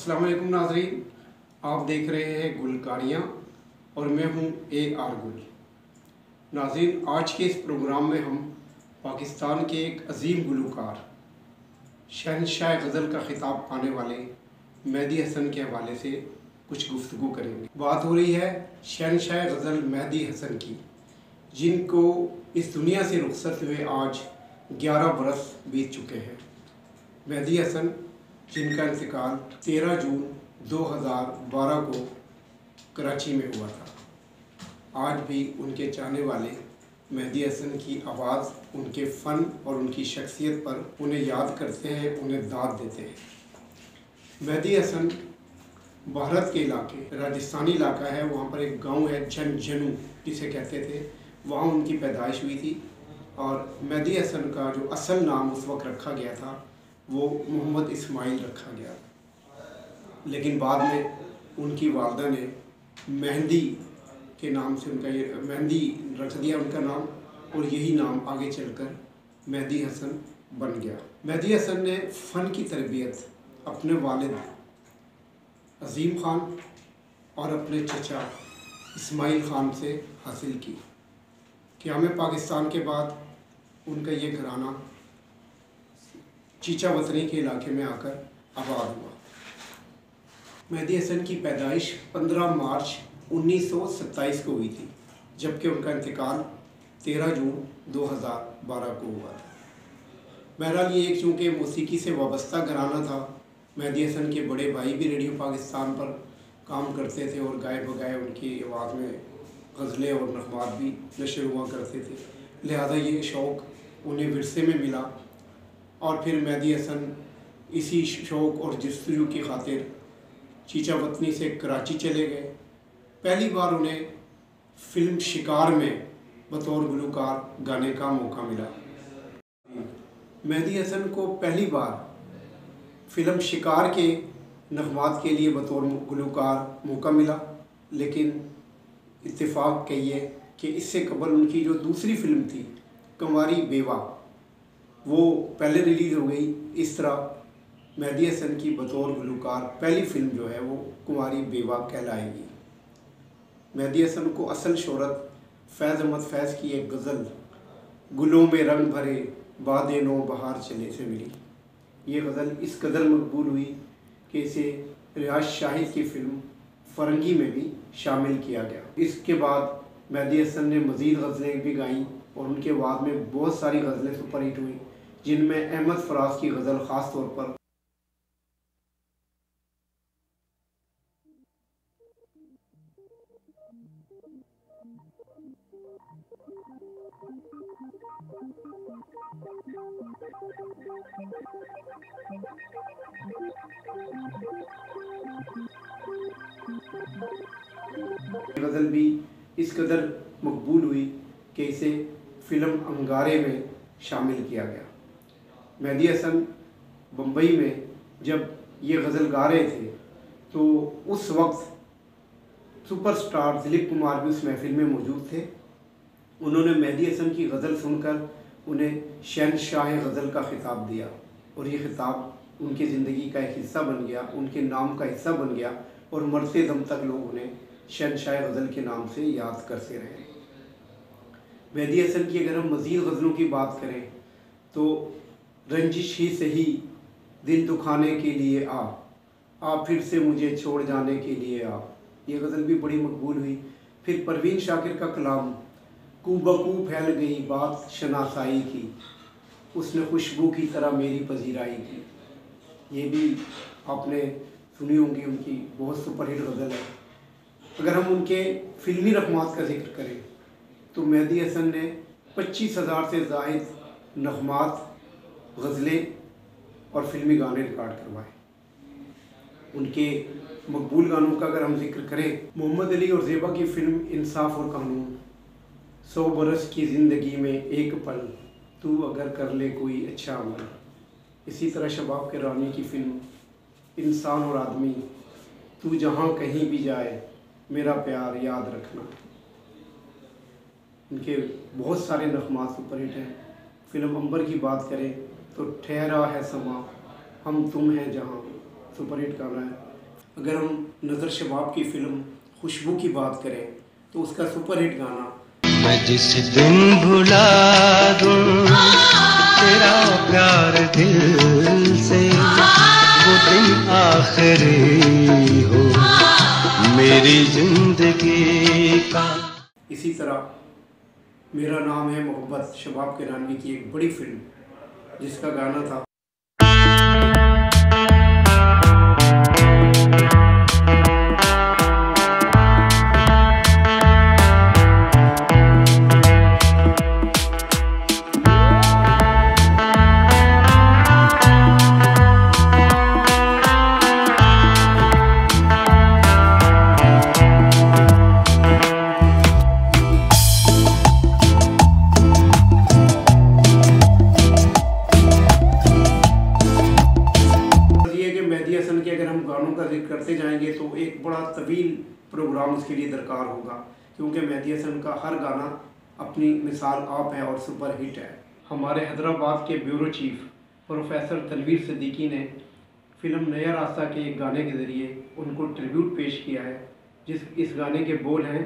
अस्सलाम वालेकुम नाज़रीन, आप देख रहे हैं गुलकारियाँ और मैं हूँ AR गुल। नाज़रीन, आज के इस प्रोग्राम में हम पाकिस्तान के एक अजीम गुलकार शहंशाह गज़ल का खिताब पाने वाले मेहदी हसन के हवाले से कुछ गुफ्तगू करेंगे। बात हो रही है शहंशाह गज़ल मेहदी हसन की, जिनको इस दुनिया से रुखसत हुए आज 11 बरस बीत चुके हैं। मेहदी हसन जिनका इंतकाल 13 जून 2012 को कराची में हुआ था। आज भी उनके चाहने वाले मेहदी हसन की आवाज़, उनके फ़न और उनकी शख्सियत पर उन्हें याद करते हैं, उन्हें दाद देते हैं। मेहदी हसन भारत के इलाके, राजस्थानी इलाका है, वहाँ पर एक गांव है झंझनू जिसे कहते थे, वहाँ उनकी पैदाइश हुई थी। और मेहदी हसन का जो असल नाम उस वक्त रखा गया था वो मोहम्मद इस्माइल रखा गया, लेकिन बाद में उनकी वालदा ने मेहंदी के नाम से उनका ये मेहंदी रख दिया उनका नाम, और यही नाम आगे चलकर मेहदी हसन बन गया। मेहदी हसन ने फ़न की तरबियत अपने वालिद अज़ीम ख़ान और अपने चचा इस्माइल ख़ान से हासिल की। क़याम पाकिस्तान के बाद उनका ये घराना चीचा वतनी के इलाके में आकर आबाद हुआ। मेहदी हसन की पैदाइश 15 मार्च 1927 को हुई थी, जबकि उनका इंतकाल 13 जून 2012 को हुआ था। बहरहाल ये एक चूँकि मौसीकी से वाबस्ता घराना था, मेहदी हसन के बड़े भाई भी रेडियो पाकिस्तान पर काम करते थे और गाए बगाए उनकी आवाज़ में गज़लें और नग़मात भी नशर हुआ करते थे, लिहाजा ये शौक़ उन्हें विरसे में मिला। और फिर मेहदी हसन इसी शौक़ और जस्तजू की खातिर चीचा वतनी से कराची चले गए। पहली बार उन्हें फ़िल्म शिकार में बतौर गुलकार गाने का मौका मिला। मेहदी हसन को पहली बार फ़िल्म शिकार के नग़मात के लिए बतौर गुलकार मौका मिला, लेकिन इत्तेफाक कहिए कि इससे कबल उनकी जो दूसरी फ़िल्म थी कुंवारी बेवा, वो पहले रिलीज़ हो गई। इस तरह मेहदी हसन की बतौर गुलकार पहली फ़िल्म जो है वो कुंवारी बेवा कहलाएगी। मेहदी हसन को असल शोहरत फैज़ अहमद फैज़ की एक गज़ल गुलों में रंग भरे बादे नो बहार चले से मिली। ये गज़ल इस कदर मकबूल हुई कि इसे रियाज शाहिद की फ़िल्म फ़रंगी में भी शामिल किया गया। इसके बाद मेहदी हसन ने मज़ीद गज़लें भी गाईं और उनके बाद में बहुत सारी गज़लें सुपरहिट हुई, जिनमें अहमद फराज की गज़ल ख़ास तौर पर गज़ल भी इस कदर मकबूल हुई कि इसे फ़िल्म अंगारे में शामिल किया गया। मेहदी हसन बम्बई में जब ये गज़ल गा रहे थे तो उस वक्त सुपरस्टार दिलीप कुमार भी उस महफिल में मौजूद थे। उन्होंने मेहदी हसन की गज़ल सुनकर उन्हें शहंशाह गज़ल का खिताब दिया, और ये खिताब उनकी ज़िंदगी का एक हिस्सा बन गया, उनके नाम का हिस्सा बन गया, और मरते दम तक लोग उन्हें शहंशाह गज़ल के नाम से याद करते रहे। मेहदी हसन की अगर हम मज़ीद गज़लों की बात करें तो रंजिश ही सही दिल दुखाने के लिए आ फिर से मुझे छोड़ जाने के लिए आ, ये गज़ल भी बड़ी मकबूल हुई। फिर परवीन शाकिर का कलाम कू बकू फैल गई बात शनासाई की, उसने खुशबू की तरह मेरी पजीराई की, ये भी आपने सुनी होंगी, उनकी बहुत सुपरहिट गज़ल है। अगर हम उनके फ़िल्मी नग़मात का जिक्र करें तो मेहदी हसन ने 25,000 से ज़ायद नग़मात, गज़लें और फ़िल्मी गाने रिकॉर्ड करवाए। उनके मकबूल गानों का अगर हम जिक्र करें, मोहम्मद अली और ज़ेबा की फ़िल्म इंसाफ और कानून, 100 बरस की ज़िंदगी में एक पल, तू अगर कर ले कोई अच्छा अमल। इसी तरह शबाब के रानी की फ़िल्म इंसान और आदमी, तू जहाँ कहीं भी जाए मेरा प्यार याद रखना। उनके बहुत सारे नग़मात सुपरहिट हैं। फ़िल्म अंबर की बात करें तो ठहरा है समा, हम तुम हैं जहाँ, सुपरहिट गाना है। अगर हम नज़र शबाब की फ़िल्म खुशबू की बात करें तो उसका सुपरहिट गाना मैं जिस दिन भुला दूं तेरा प्यार दिल से, वो दिन आखिरी हो मेरी जिंदगी का। इसी तरह मेरा नाम है मोहब्बत, शबाब किरानी की एक बड़ी फिल्म जिसका गाना था कि अगर हम गानों का जिक्र करते जाएंगे तो एक बड़ा तवील प्रोग्राम उसके लिए दरकार होगा, क्योंकि मेहदी हसन का हर गाना अपनी मिसाल आप है और सुपर हिट है। हमारे हैदराबाद के bureau chief professor Tanveer Siddiqui ने फिल्म नया रास्ता के एक गाने के ज़रिए उनको ट्रिब्यूट पेश किया है। इस गाने के बोल हैं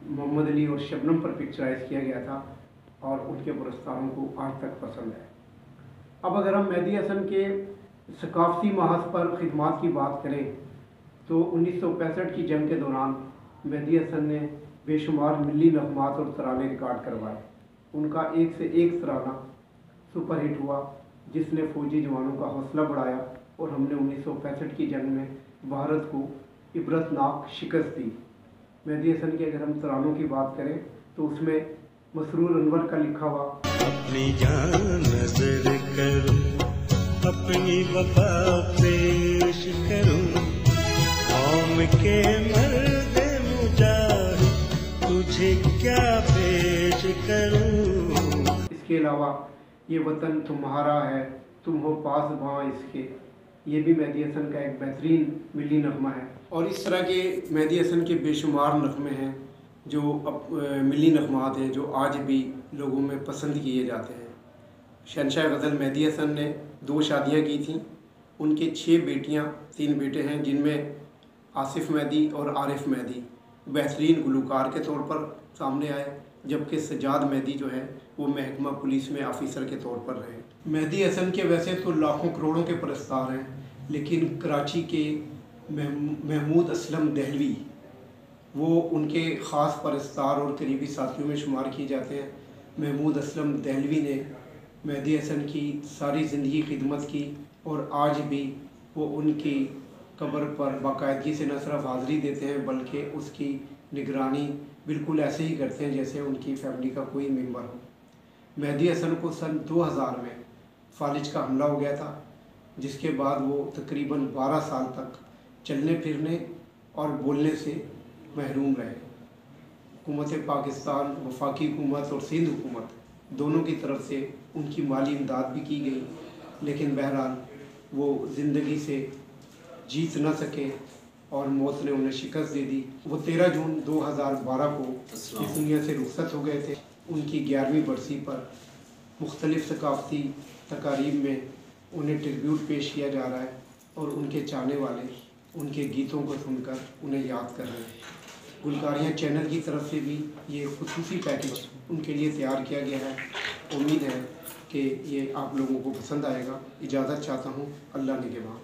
मोहम्मद अली और शबनम पर पिक्चराइज किया गया था और उनके पुरस्कारों को आज तक पसंद है। अब अगर हम मेहदी हसन के सकाफती महाज पर खिदमात की बात करें तो 1965 की जंग के दौरान मेहदी हसन ने बेशुमार मिली नगमात और तराने रिकॉर्ड करवाए। उनका एक से एक तराना सुपरहिट हुआ जिसने फौजी जवानों का हौसला बढ़ाया और हमने 1965 की जंग में भारत को इबरतनाक शिकस्त दी। मेहदी हसन की अगर हम तरानों की बात करें तो उसमें मसरूर अनवर का लिखा हुआ अपनी जान नजर करूं, अपनी वफा पेश करूं, कौम के मर्द मुजाहिद तुझे क्या पेश करूं। इसके अलावा ये वतन तुम्हारा है तुम हो पासबां इसके, ये भी मेहदी हसन का एक बेहतरीन मिली नगमा है। और इस तरह के मेहदी हसन के बेशुमार नगमे हैं जो मिली नगमात हैं जो आज भी लोगों में पसंद किए जाते हैं। शहंशाह गज़ल मेहदी हसन ने 2 शादियां की थीं। उनके 6 बेटियां 3 बेटे हैं जिनमें आसिफ मेहदी और आरिफ मेहदी बेहतरीन गुलकार के तौर पर सामने आए, जबकि सज्जाद मेहदी जो है वो महकमा पुलिस में ऑफिसर के तौर पर रहे। मेहदी हसन के वैसे तो लाखों करोड़ों के पुरस्कार हैं, लेकिन कराची के महमूद असलम दहलवी वो उनके ख़ास परस्तार और करीबी साथियों में शुमार किए जाते हैं। महमूद असलम दहलवी ने मेहदी हसन की सारी ज़िंदगी खिदमत की और आज भी वो उनकी कब्र पर बाकायदगी से न सिर्फ हाज़िरी देते हैं बल्कि उसकी निगरानी बिल्कुल ऐसे ही करते हैं जैसे उनकी फैमिली का कोई मेंबर हो। मेहदी हसन को सन 2000 में फालिज का हमला हो गया था, जिसके बाद वो तकरीबन 12 साल तक चलने फिरने और बोलने से महरूम रहे। हुकूमत पाकिस्तान, वफाकी हुकूमत और सिंध हुकूमत दोनों की तरफ से उनकी माली इमदाद भी की गई, लेकिन बहरहाल वो ज़िंदगी से जीत न सके और मौत ने उन्हें शिकस्त दे दी। वो 13 जून 2012 को इस दुनिया से रुखसत हो गए थे। उनकी 11वीं बरसी पर मुख्तलिफ़ सकाफ़ती तकारीब में उन्हें ट्रिब्यूट पेश किया जा रहा है और उनके चाहने वाले उनके गीतों को सुनकर उन्हें याद कर रहे हैं। गुलकारियाँ चैनल की तरफ से भी ये खुसूसी पैकेज उनके लिए तैयार किया गया है। उम्मीद है कि ये आप लोगों को पसंद आएगा। इजाज़त चाहता हूँ। अल्लाह निगहबान।